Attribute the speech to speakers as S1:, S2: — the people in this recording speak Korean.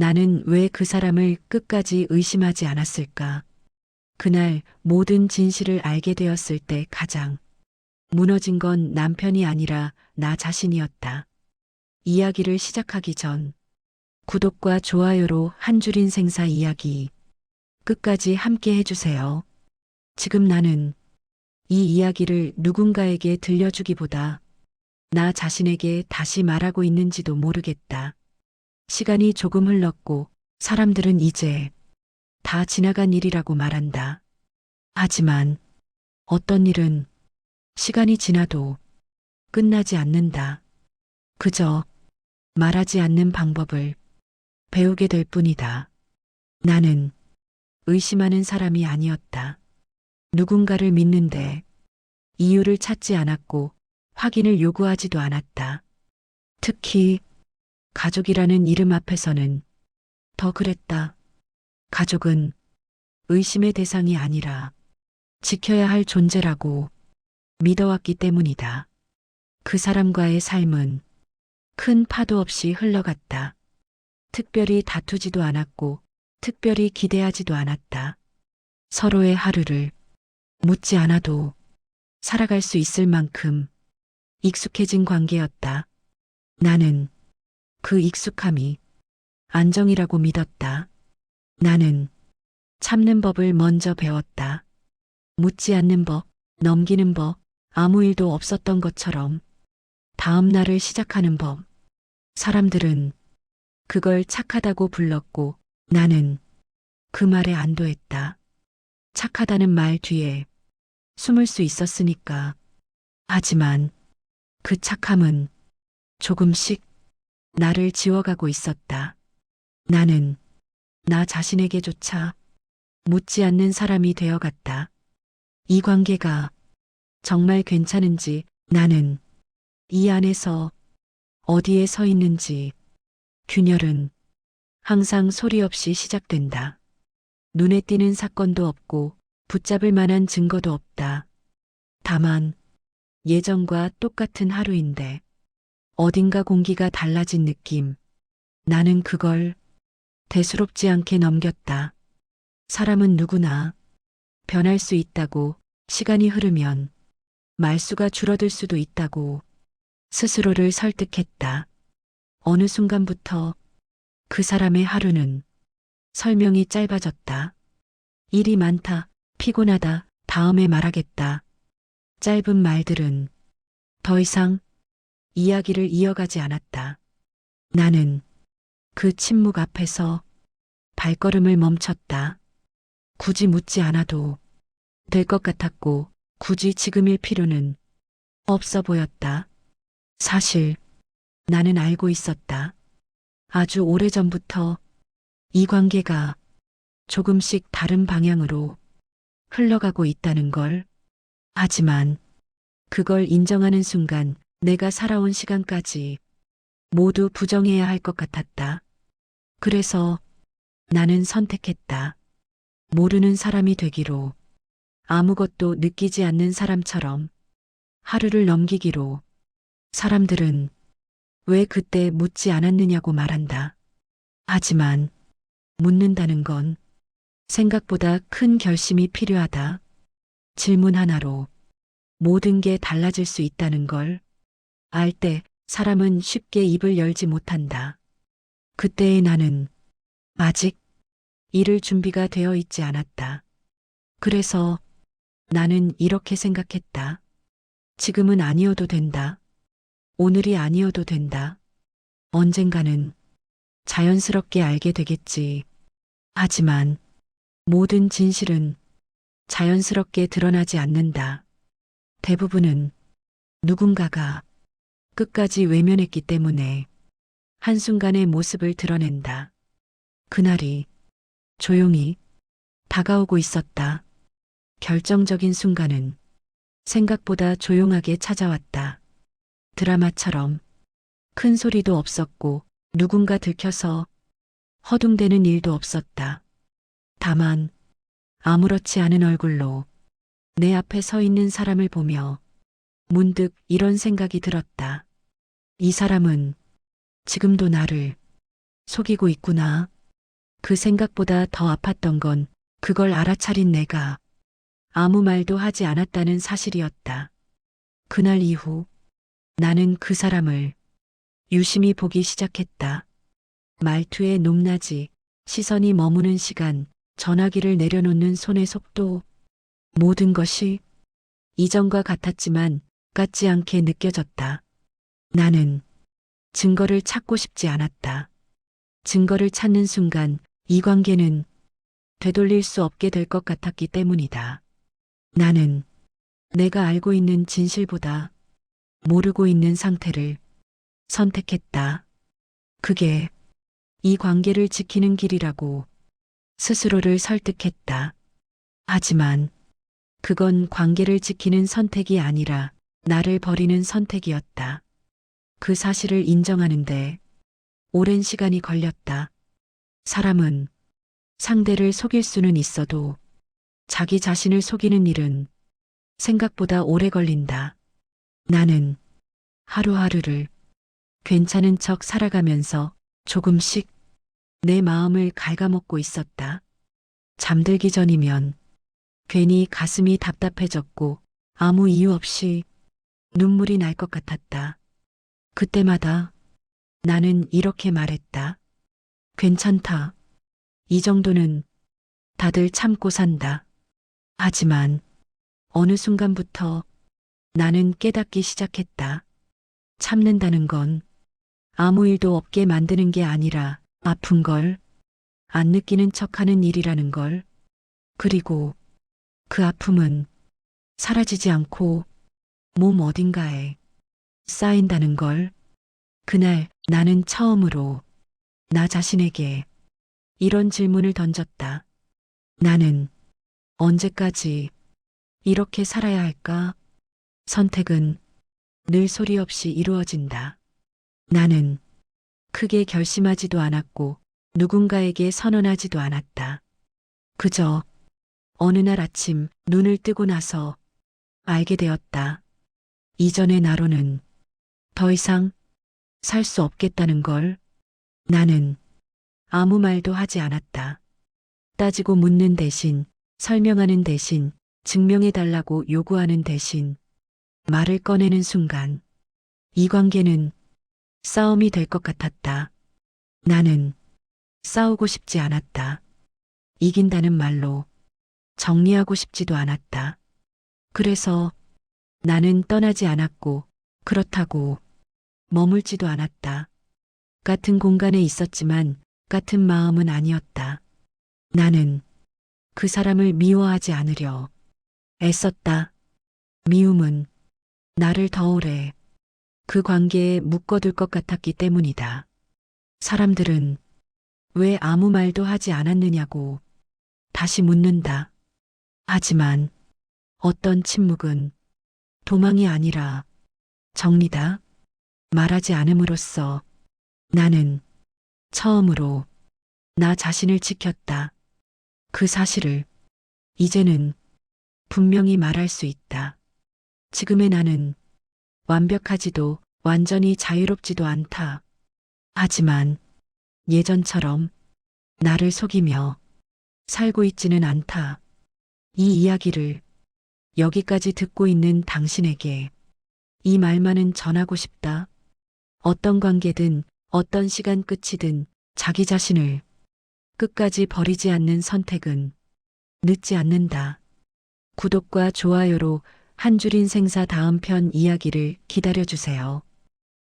S1: 나는 왜 그 사람을 끝까지 의심하지 않았을까? 그날 모든 진실을 알게 되었을 때 가장 무너진 건 남편이 아니라 나 자신이었다. 이야기를 시작하기 전 구독과 좋아요로 한 줄 인생사 이야기 끝까지 함께 해주세요. 지금 나는 이 이야기를 누군가에게 들려주기보다 나 자신에게 다시 말하고 있는지도 모르겠다. 시간이 조금 흘렀고 사람들은 이제 다 지나간 일이라고 말한다. 하지만 어떤 일은 시간이 지나도 끝나지 않는다. 그저 말하지 않는 방법을 배우게 될 뿐이다. 나는 의심하는 사람이 아니었다. 누군가를 믿는데 이유를 찾지 않았고 확인을 요구하지도 않았다. 특히 가족이라는 이름 앞에서는 더 그랬다. 가족은 의심의 대상이 아니라 지켜야 할 존재라고 믿어왔기 때문이다. 그 사람과의 삶은 큰 파도 없이 흘러갔다. 특별히 다투지도 않았고 특별히 기대하지도 않았다. 서로의 하루를 묻지 않아도 살아갈 수 있을 만큼 익숙해진 관계였다. 나는 그 익숙함이 안정이라고 믿었다. 나는 참는 법을 먼저 배웠다. 묻지 않는 법, 넘기는 법, 아무 일도 없었던 것처럼 다음 날을 시작하는 법. 사람들은 그걸 착하다고 불렀고 나는 그 말에 안도했다. 착하다는 말 뒤에 숨을 수 있었으니까. 하지만 그 착함은 조금씩 나를 지워가고 있었다. 나는 나 자신에게조차 묻지 않는 사람이 되어갔다. 이 관계가 정말 괜찮은지, 나는 이 안에서 어디에 서 있는지. 균열은 항상 소리 없이 시작된다. 눈에 띄는 사건도 없고 붙잡을 만한 증거도 없다. 다만 예전과 똑같은 하루인데 어딘가 공기가 달라진 느낌. 나는 그걸 대수롭지 않게 넘겼다. 사람은 누구나 변할 수 있다고, 시간이 흐르면 말수가 줄어들 수도 있다고 스스로를 설득했다. 어느 순간부터 그 사람의 하루는 설명이 짧아졌다. 일이 많다, 피곤하다, 다음에 말하겠다. 짧은 말들은 더 이상 이야기를 이어가지 않았다. 나는 그 침묵 앞에서 발걸음을 멈췄다. 굳이 묻지 않아도 될 것 같았고 굳이 지금일 필요는 없어 보였다. 사실 나는 알고 있었다. 아주 오래전부터 이 관계가 조금씩 다른 방향으로 흘러가고 있다는 걸. 하지만 그걸 인정하는 순간 내가 살아온 시간까지 모두 부정해야 할 것 같았다. 그래서 나는 선택했다. 모르는 사람이 되기로, 아무것도 느끼지 않는 사람처럼 하루를 넘기기로. 사람들은 왜 그때 묻지 않았느냐고 말한다. 하지만 묻는다는 건 생각보다 큰 결심이 필요하다. 질문 하나로 모든 게 달라질 수 있다는 걸 알 때 사람은 쉽게 입을 열지 못한다. 그때의 나는 아직 이를 준비가 되어 있지 않았다. 그래서 나는 이렇게 생각했다. 지금은 아니어도 된다. 오늘이 아니어도 된다. 언젠가는 자연스럽게 알게 되겠지. 하지만 모든 진실은 자연스럽게 드러나지 않는다. 대부분은 누군가가 끝까지 외면했기 때문에 한순간의 모습을 드러낸다. 그날이 조용히 다가오고 있었다. 결정적인 순간은 생각보다 조용하게 찾아왔다. 드라마처럼 큰 소리도 없었고 누군가 들켜서 허둥대는 일도 없었다. 다만 아무렇지 않은 얼굴로 내 앞에 서 있는 사람을 보며 문득 이런 생각이 들었다. 이 사람은 지금도 나를 속이고 있구나. 그 생각보다 더 아팠던 건 그걸 알아차린 내가 아무 말도 하지 않았다는 사실이었다. 그날 이후 나는 그 사람을 유심히 보기 시작했다. 말투의 높낮이, 시선이 머무는 시간, 전화기를 내려놓는 손의 속도, 모든 것이 이전과 같았지만 같지 않게 느껴졌다. 나는 증거를 찾고 싶지 않았다. 증거를 찾는 순간 이 관계는 되돌릴 수 없게 될 것 같았기 때문이다. 나는 내가 알고 있는 진실보다 모르고 있는 상태를 선택했다. 그게 이 관계를 지키는 길이라고 스스로를 설득했다. 하지만 그건 관계를 지키는 선택이 아니라 나를 버리는 선택이었다. 그 사실을 인정하는데 오랜 시간이 걸렸다. 사람은 상대를 속일 수는 있어도 자기 자신을 속이는 일은 생각보다 오래 걸린다. 나는 하루하루를 괜찮은 척 살아가면서 조금씩 내 마음을 갉아먹고 있었다. 잠들기 전이면 괜히 가슴이 답답해졌고 아무 이유 없이 눈물이 날 것 같았다. 그때마다 나는 이렇게 말했다. 괜찮다. 이 정도는 다들 참고 산다. 하지만 어느 순간부터 나는 깨닫기 시작했다. 참는다는 건 아무 일도 없게 만드는 게 아니라 아픈 걸 안 느끼는 척하는 일이라는 걸. 그리고 그 아픔은 사라지지 않고 몸 어딘가에 쌓인다는 걸. 그날 나는 처음으로 나 자신에게 이런 질문을 던졌다. 나는 언제까지 이렇게 살아야 할까? 선택은 늘 소리 없이 이루어진다. 나는 크게 결심하지도 않았고 누군가에게 선언하지도 않았다. 그저 어느 날 아침 눈을 뜨고 나서 알게 되었다. 이전의 나로는 더 이상 살 수 없겠다는 걸. 나는 아무 말도 하지 않았다. 따지고 묻는 대신, 설명하는 대신, 증명해달라고 요구하는 대신 말을 꺼내는 순간 이 관계는 싸움이 될 것 같았다. 나는 싸우고 싶지 않았다. 이긴다는 말로 정리하고 싶지도 않았다. 그래서 나는 떠나지 않았고 그렇다고 머물지도 않았다. 같은 공간에 있었지만 같은 마음은 아니었다. 나는 그 사람을 미워하지 않으려 애썼다. 미움은 나를 더 오래 그 관계에 묶어둘 것 같았기 때문이다. 사람들은 왜 아무 말도 하지 않았느냐고 다시 묻는다. 하지만 어떤 침묵은 도망이 아니라 정리다. 말하지 않음으로써 나는 처음으로 나 자신을 지켰다. 그 사실을 이제는 분명히 말할 수 있다. 지금의 나는 완벽하지도 완전히 자유롭지도 않다. 하지만 예전처럼 나를 속이며 살고 있지는 않다. 이 이야기를 여기까지 듣고 있는 당신에게 이 말만은 전하고 싶다. 어떤 관계든 어떤 시간 끝이든 자기 자신을 끝까지 버리지 않는 선택은 늦지 않는다. 구독과 좋아요로 한 줄 인생사 다음 편 이야기를 기다려주세요.